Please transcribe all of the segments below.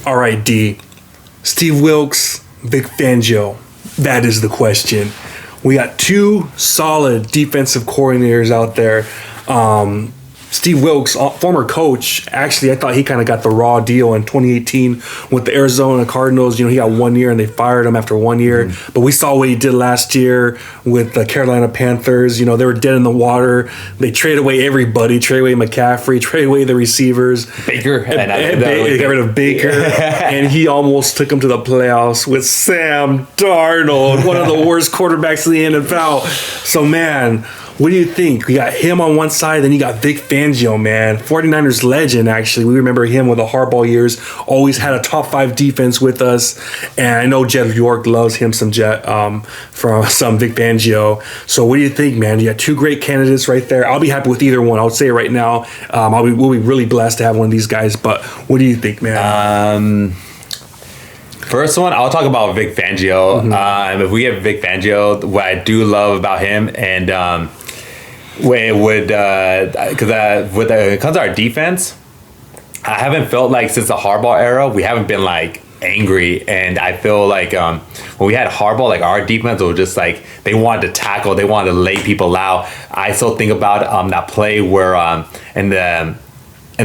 All right, D. Steve Wilks, Vic Fangio. That is the question. We got two solid defensive coordinators out there. Steve Wilks, former coach, actually, I thought he kind of got the raw deal in 2018 with the Arizona Cardinals. You know, he got 1 year and they fired him after 1 year. Mm-hmm. But we saw what he did last year with the Carolina Panthers. You know, they were dead in the water. They traded away everybody, traded away McCaffrey, traded away the receivers. Baker. They got rid of Baker. And he almost took them to the playoffs with Sam Darnold, one of the worst quarterbacks in the NFL. So, man, what do you think? We got him on one side, then you got Vic Fangio, man. 49ers legend, actually. We remember him with the Harbaugh years. Always had a top 5 defense with us. And I know Jed York loves him some Vic Fangio. So what do you think, man? You got two great candidates right there. I'll be happy with either one. I'll say it right now. We'll be really blessed to have one of these guys. But what do you think, man? First one, I'll talk about Vic Fangio. Mm-hmm. If we get Vic Fangio, what I do love about him and when it comes to our defense, I haven't felt like since the Harbaugh era, we haven't been like angry. And I feel like when we had Harbaugh, like our defense was just like they wanted to tackle, they wanted to lay people out. I still think about that play where in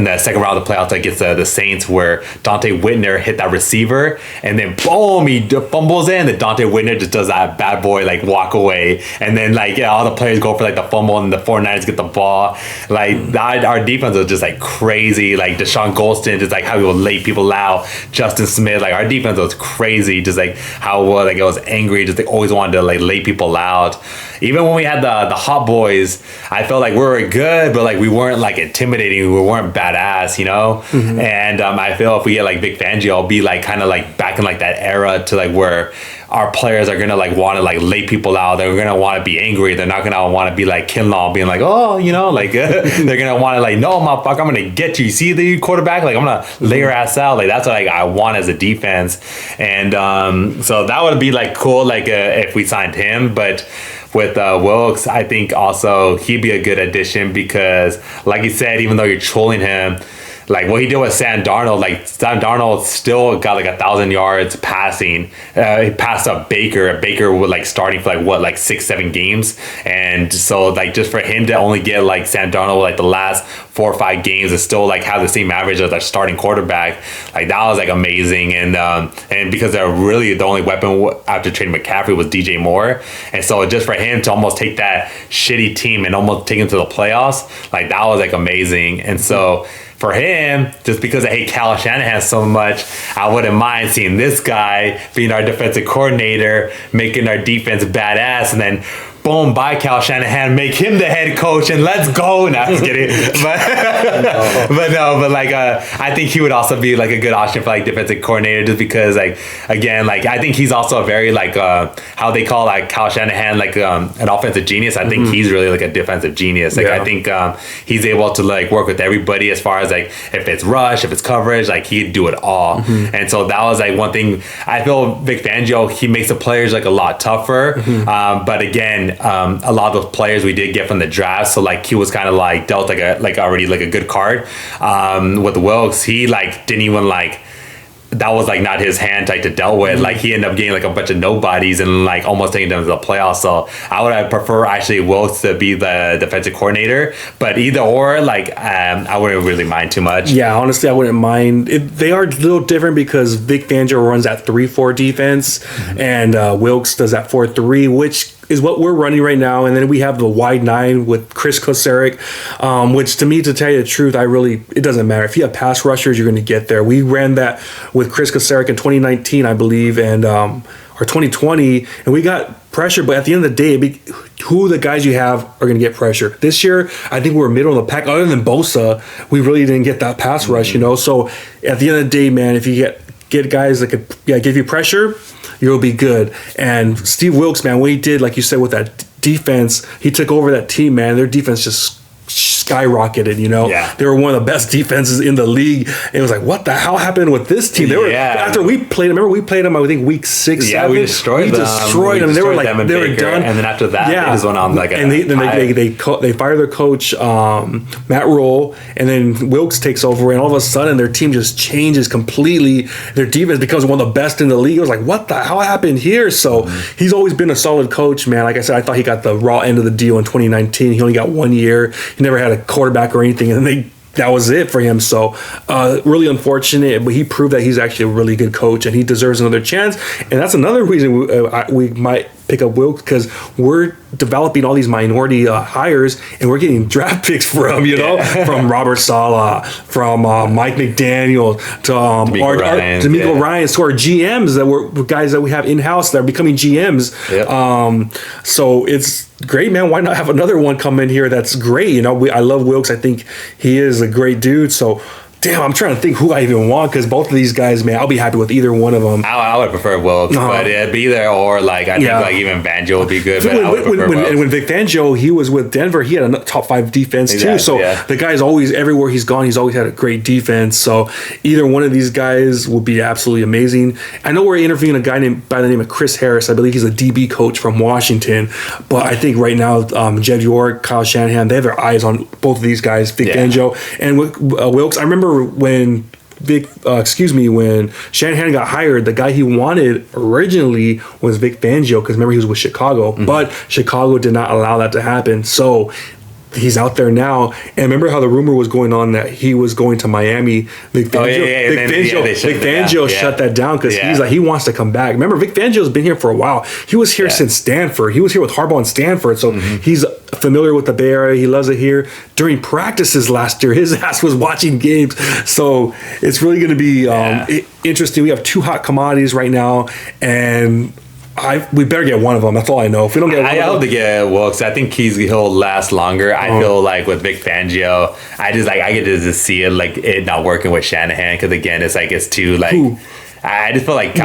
the second round of the playoffs against the Saints where Dante Whitner hit that receiver and then boom, he fumbles in, and Dante Whitner just does that bad boy like walk away, and then like all the players go for like the fumble and the 49ers get the ball. Like that, our defense was just like crazy. Like Deshaun Golston, just like how he would lay people out. Justin Smith, like our defense was crazy. Just like how like it was angry. Just like always wanted to like lay people out. Even when we had the Hot Boys, I felt like we were good, but like we weren't like intimidating. We weren't badass, you know. Mm-hmm. And I feel if we get like Vic Fangio, I'll be like kind of like back in like that era to like where our players are gonna like want to like lay people out. They're gonna want to be angry. They're not gonna want to be like Kinlaw being like, oh, you know, like they're gonna want to like, no, motherfucker, I'm gonna get you. You see the quarterback? Like I'm gonna lay your ass out. Like that's what like I want as a defense. And so that would be like cool. Like if we signed him, but. With Wilks, I think also he'd be a good addition because, like you said, even though you're trolling him, like what he did with Sam Darnold, like Sam Darnold still got like 1,000 yards passing. He passed up Baker. Baker was like starting for like 6-7 games, and so like just for him to only get like Sam Darnold like the last 4 or 5 games and still like have the same average as our starting quarterback, like that was like amazing. And because they're really the only weapon after trading McCaffrey was DJ Moore, and so just for him to almost take that shitty team and almost take him to the playoffs, like that was like amazing. And so. For him, just because I hate Kyle Shanahan so much, I wouldn't mind seeing this guy being our defensive coordinator, making our defense badass, and then boom, by Kyle Shanahan, make him the head coach, and let's go. No, I'm just kidding. But like I think he would also be like a good option for like defensive coordinator, just because like again, like I think he's also a very like how they call like Kyle Shanahan like an offensive genius. I think he's really like a defensive genius. Like I think he's able to like work with everybody as far as like if it's rush, if it's coverage, like he'd do it all. And so that was like one thing. I feel Vic Fangio, he makes the players like a lot tougher. But again, a lot of those players we did get from the draft, so like he was kind of like dealt like already like a good card. With Wilks, he like didn't even like. That was like not his hand type to dealt with. Like he ended up getting like a bunch of nobodies and like almost taking them to the playoffs. So I would prefer actually Wilks to be the defensive coordinator. But either or, like I wouldn't really mind too much. Yeah, honestly, I wouldn't mind. They are a little different because Vic Fangio runs that 3-4 defense, and Wilks does that 4-3, which is what we're running right now. And then we have the wide 9 with Chris Kocurek, which to me, to tell you the truth, it doesn't matter. If you have pass rushers, you're going to get there. We ran that with Chris Kocurek in 2019, I believe, and or 2020, and we got pressure. But at the end of the day, who the guys you have are going to get pressure. This year, I think we were middle of the pack. Other than Bosa, we really didn't get that pass rush, you know. So at the end of the day, man, if you get guys that could give you pressure, you'll be good. And Steve Wilks, man, what he did, like you said, with that defense, he took over that team, man. Their defense just skyrocketed. You know, Yeah. they were one of the best defenses in the league. And it was like, what the hell happened with this team? They were after we played them. Remember we played them? I think week 6, 7. We destroyed them. They were like they were done. And then after that, they just went on like they fired their coach Matt Rule, and then Wilks takes over, and all of a sudden their team just changes completely. Their defense becomes one of the best in the league. It was like, what the hell happened here? So he's always been a solid coach, man. Like I said, I thought he got the raw end of the deal in 2019. He only got 1 year. He never had a quarterback or anything, and that was it for him. So really unfortunate, but he proved that he's actually a really good coach and he deserves another chance. And that's another reason we might pick up Wilks, because we're developing all these minority hires and we're getting draft picks from, from Robert Saleh, from Mike McDaniel to D'Amico Ryans, to our GMs that were guys that we have in-house that are becoming GMs. Yep. So it's great, man. Why not have another one come in here that's great? I love Wilks. I think he is a great dude. So damn, I'm trying to think who I even want, because both of these guys, man, I'll be happy with either one of them. I would prefer Wilks, but it'd be either or. Like I think like even Fangio would be good. But I would prefer Wilks. When Vic Fangio, he was with Denver, he had a top 5 defense too. So the guy's always, everywhere he's gone, he's always had a great defense. So either one of these guys would be absolutely amazing. I know we're interviewing a guy by the name of Chris Harris. I believe he's a DB coach from Washington. But I think right now, Jed York, Kyle Shanahan, they have their eyes on both of these guys, Vic Fangio and Wilks. I remember when Shanahan got hired, the guy he wanted originally was Vic Fangio, because remember he was with Chicago, but Chicago did not allow that to happen. So he's out there now, and remember how the rumor was going on that he was going to Miami. Vic Fangio shut that down because he's like, he wants to come back. Remember, Vic Fangio's been here for a while. He was here since Stanford. He was here with Harbaugh and Stanford, so he's familiar with the Bay Area. He loves it here. During practices last year, his ass was watching games. So it's really going to be interesting. We have 2 hot commodities right now, and we better get one of them. That's all I know. If we don't get one, I hope to get Wilks. I think he'll last longer. I feel like with Vic Fangio, I get to just see it like it not working with Shanahan, because again, it's too like. Who? I just feel like Vic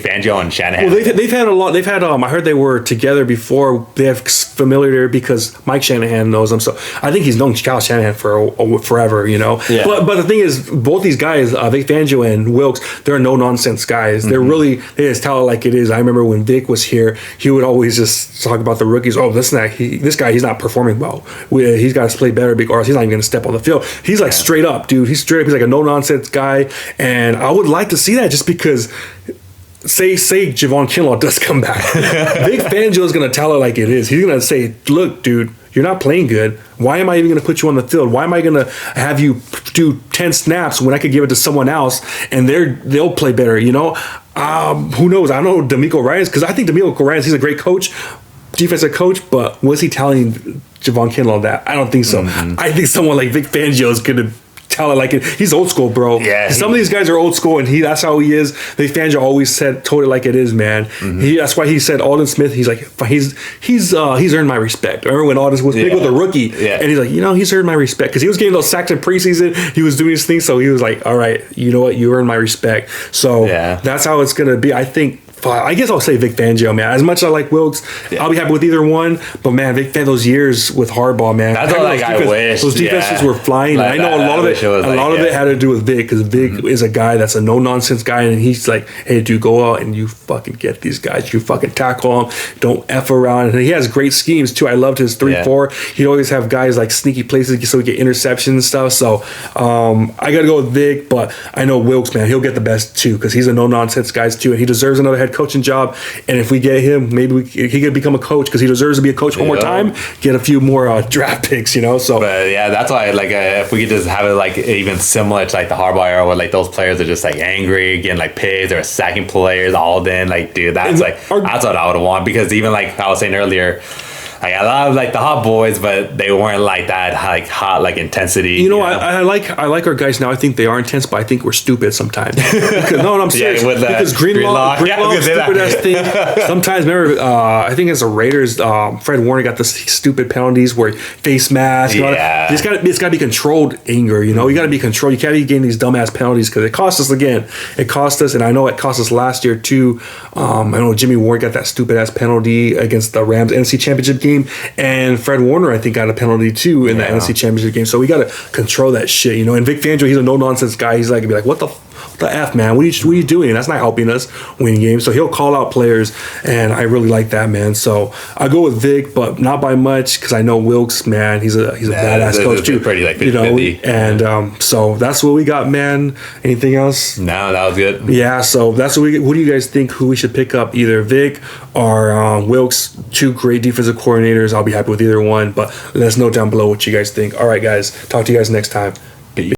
Fangio and Shanahan. Well, they've had a lot. They've had I heard they were together before. They have familiarity because Mike Shanahan knows them. So I think he's known Kyle Shanahan for forever. Yeah. But the thing is, both these guys, Vic Fangio and Wilks, they're no nonsense guys. They're really, they just tell it like it is. I remember when Vic was here, he would always just talk about the rookies. Oh, this guy, he's not performing well. He's got to play better, or he's not even going to step on the field. He's like straight up, dude. He's straight up. He's like a no nonsense guy. And I would like to see that, just because, say Javon Kinlaw does come back. Vic Fangio is going to tell it like it is. He's going to say, look, dude, you're not playing good. Why am I even going to put you on the field? Why am I going to have you do 10 snaps when I could give it to someone else and they'll play better, Who knows? I don't know D'Amico Ryans, because I think D'Amico Ryans, he's a great coach, defensive coach, but was he telling Javon Kinlaw that? I don't think so. I think someone like Vic Fangio is going to tell it like it. He's old school, bro. Yeah, some of these guys are old school, and that's how he is. Vic Fangio always told it like it is, man. That's why he said Alden Smith. He's like, he's earned my respect. Remember when Alden was big with a rookie, and he's like, he's earned my respect, because he was getting those sacks in preseason. He was doing his thing, so he was like, all right, you know what, you earned my respect. So that's how it's gonna be. I think. I guess I'll say Vic Fangio, man. As much as I like Wilks, I'll be happy with either one. But man, Vic Fangio, those years with Harbaugh, man. That's all I wish. Those defenses were flying. Like, I know a lot of it had to do with Vic, because Vic is a guy that's a no nonsense guy, and he's like, hey, dude, go out and you fucking get these guys. You fucking tackle them. Don't F around. And he has great schemes too. I loved his 3-4. He'd always have guys like sneaky places so we get interceptions and stuff. So I got to go with Vic, but I know Wilks, man, he'll get the best too, because he's a no nonsense guy too, and he deserves another head coaching job. And if we get him, maybe he could become a coach, because he deserves to be a coach one more time. Get a few more draft picks, So, but that's why if we could just have it like even similar to like the Harbaugh era, where like those players are just like angry, getting like pissed, they're sacking players all in. Like, dude, that's what I would want, because even like I was saying earlier. Like, I love like the hot boys, but they weren't like that like hot like intensity. I like our guys now. I think they are intense, but I think we're stupid sometimes. I'm serious. Because Greenlaw stupid ass thing. Sometimes, remember, I think as the Raiders, Fred Warner got the stupid penalties where face mask. It's got to be controlled anger. You got to be controlled. You can't be getting these dumbass penalties, because it cost us again. It cost us, and I know it cost us last year too. I know Jimmy Ward got that stupid ass penalty against the Rams NFC Championship game. game, and Fred Warner, I think, got a penalty too in the NFC Championship game. So we got to control that shit, you know. And Vic Fangio, he's a no nonsense guy. He's like, be like, what the F, man? What are you doing? That's not helping us win games. So he'll call out players, and I really like that, man. So I go with Vic, but not by much, because I know Wilks, man, he's a badass coach too. Pretty like 50-50. You know, and so that's what we got, man. Anything else? No, that was good. Yeah, so that's what we. What do you guys think? Who we should pick up? Either Vic or Wilks. Two great defensive coordinators. I'll be happy with either one. But let us know down below what you guys think. All right, guys. Talk to you guys next time.